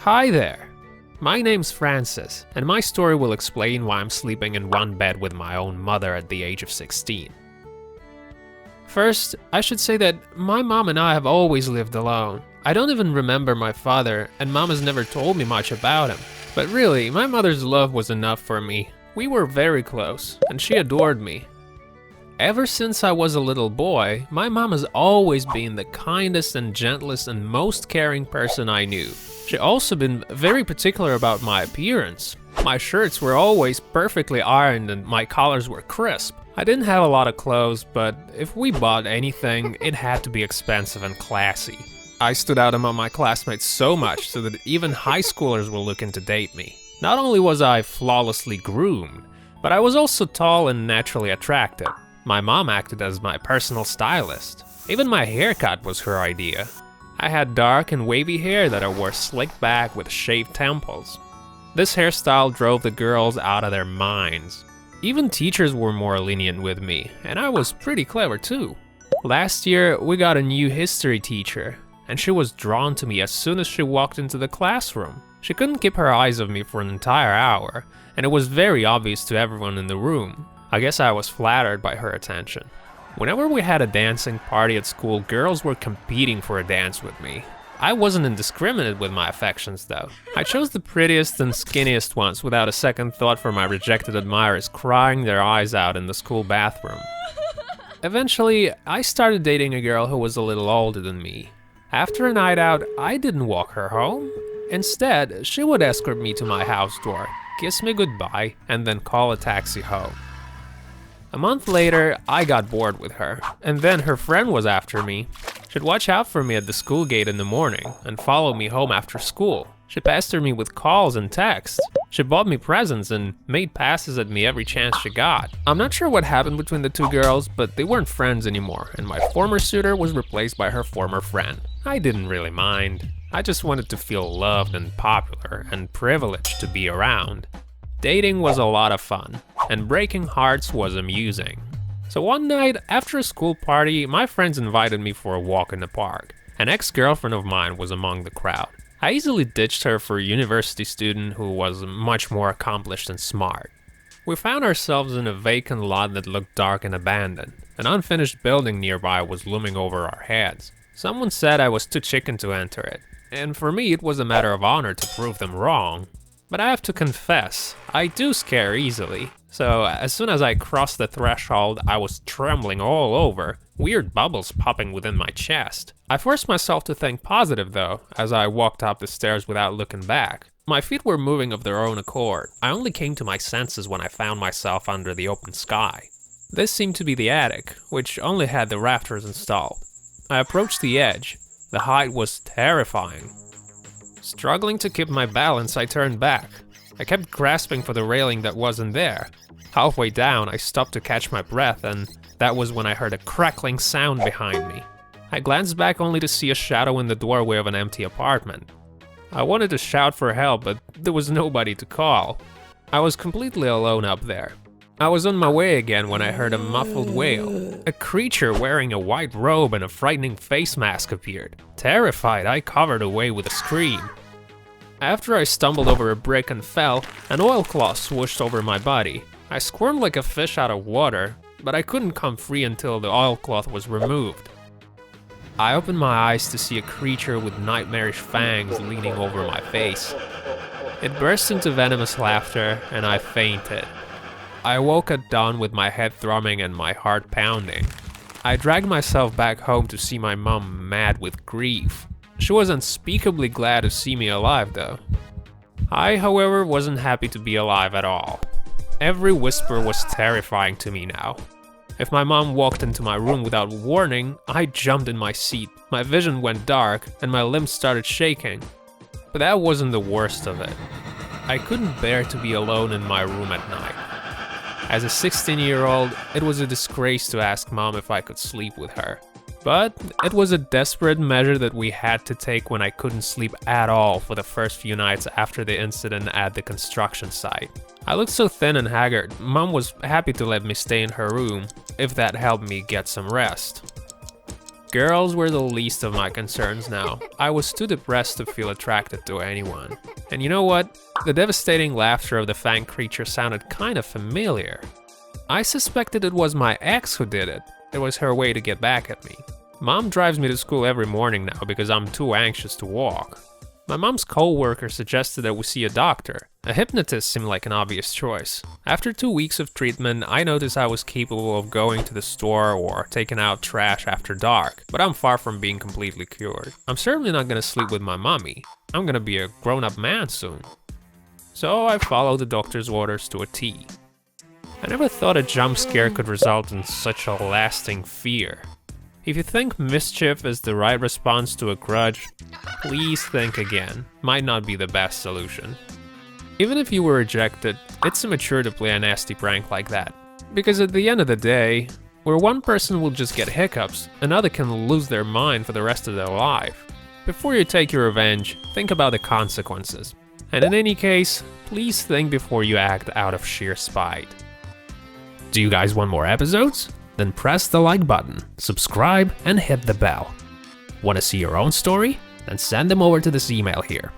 Hi there! My name's Francis, and my story will explain why I'm sleeping in one bed with my own mother at the age of 16. First, I should say that my mom and I have always lived alone. I don't even remember my father, and mom has never told me much about him. But really, my mother's love was enough for me. We were very close, and she adored me. Ever since I was a little boy, my mom has always been the kindest and gentlest and most caring person I knew. She also been very particular about my appearance. My shirts were always perfectly ironed and my collars were crisp. I didn't have a lot of clothes, but if we bought anything, it had to be expensive and classy. I stood out among my classmates so much so that even high schoolers were looking to date me. Not only was I flawlessly groomed, but I was also tall and naturally attractive. My mom acted as my personal stylist. Even my haircut was her idea. I had dark and wavy hair that I wore slicked back with shaved temples. This hairstyle drove the girls out of their minds. Even teachers were more lenient with me, and I was pretty clever too. Last year, we got a new history teacher, and she was drawn to me as soon as she walked into the classroom. She couldn't keep her eyes on me for an entire hour, and it was very obvious to everyone in the room. I guess I was flattered by her attention. Whenever we had a dancing party at school, girls were competing for a dance with me. I wasn't indiscriminate with my affections though. I chose the prettiest and skinniest ones without a second thought for my rejected admirers crying their eyes out in the school bathroom. Eventually, I started dating a girl who was a little older than me. After a night out, I didn't walk her home. Instead, she would escort me to my house door, kiss me goodbye, and then call a taxi home. A month later, I got bored with her, and then her friend was after me. She'd watch out for me at the school gate in the morning and follow me home after school. She pestered me with calls and texts. She bought me presents and made passes at me every chance she got. I'm not sure what happened between the two girls, but they weren't friends anymore, and my former suitor was replaced by her former friend. I didn't really mind. I just wanted to feel loved and popular and privileged to be around. Dating was a lot of fun, and breaking hearts was amusing. So one night, after a school party, my friends invited me for a walk in the park. An ex-girlfriend of mine was among the crowd. I easily ditched her for a university student who was much more accomplished and smart. We found ourselves in a vacant lot that looked dark and abandoned. An unfinished building nearby was looming over our heads. Someone said I was too chicken to enter it, and for me it was a matter of honor to prove them wrong. But I have to confess, I do scare easily. So as soon as I crossed the threshold, I was trembling all over, weird bubbles popping within my chest. I forced myself to think positive though, as I walked up the stairs without looking back. My feet were moving of their own accord. I only came to my senses when I found myself under the open sky. This seemed to be the attic, which only had the rafters installed. I approached the edge. The height was terrifying. Struggling to keep my balance, I turned back. I kept grasping for the railing that wasn't there. Halfway down, I stopped to catch my breath, and that was when I heard a crackling sound behind me. I glanced back only to see a shadow in the doorway of an empty apartment. I wanted to shout for help, but there was nobody to call. I was completely alone up there. I was on my way again when I heard a muffled wail. A creature wearing a white robe and a frightening face mask appeared. Terrified, I covered away with a scream. After I stumbled over a brick and fell, an oilcloth swooshed over my body. I squirmed like a fish out of water, but I couldn't come free until the oilcloth was removed. I opened my eyes to see a creature with nightmarish fangs leaning over my face. It burst into venomous laughter, and I fainted. I woke at dawn with my head thrumming and my heart pounding. I dragged myself back home to see my mom mad with grief. She was unspeakably glad to see me alive though. I, however, wasn't happy to be alive at all. Every whisper was terrifying to me now. If my mom walked into my room without warning, I jumped in my seat. My vision went dark and my limbs started shaking. But that wasn't the worst of it. I couldn't bear to be alone in my room at night. As a 16-year-old, it was a disgrace to ask mom if I could sleep with her. But it was a desperate measure that we had to take when I couldn't sleep at all for the first few nights after the incident at the construction site. I looked so thin and haggard, mom was happy to let me stay in her room, if that helped me get some rest. Girls were the least of my concerns now. I was too depressed to feel attracted to anyone. And you know what? The devastating laughter of the fang creature sounded kind of familiar. I suspected it was my ex who did it. It was her way to get back at me. Mom drives me to school every morning now because I'm too anxious to walk. My mom's co-worker suggested that we see a doctor. A hypnotist seemed like an obvious choice. After 2 weeks of treatment, I noticed I was capable of going to the store or taking out trash after dark, but I'm far from being completely cured. I'm certainly not gonna sleep with my mommy. I'm gonna be a grown-up man soon. So I followed the doctor's orders to a T. I never thought a jump scare could result in such a lasting fear. If you think mischief is the right response to a grudge, please think again. Might not be the best solution. Even if you were rejected, it's immature to play a nasty prank like that. Because at the end of the day, where one person will just get hiccups, another can lose their mind for the rest of their life. Before you take your revenge, think about the consequences. And in any case, please think before you act out of sheer spite. Do you guys want more episodes? Then press the like button, subscribe, and hit the bell. Want to see your own story? Then send them over to this email here.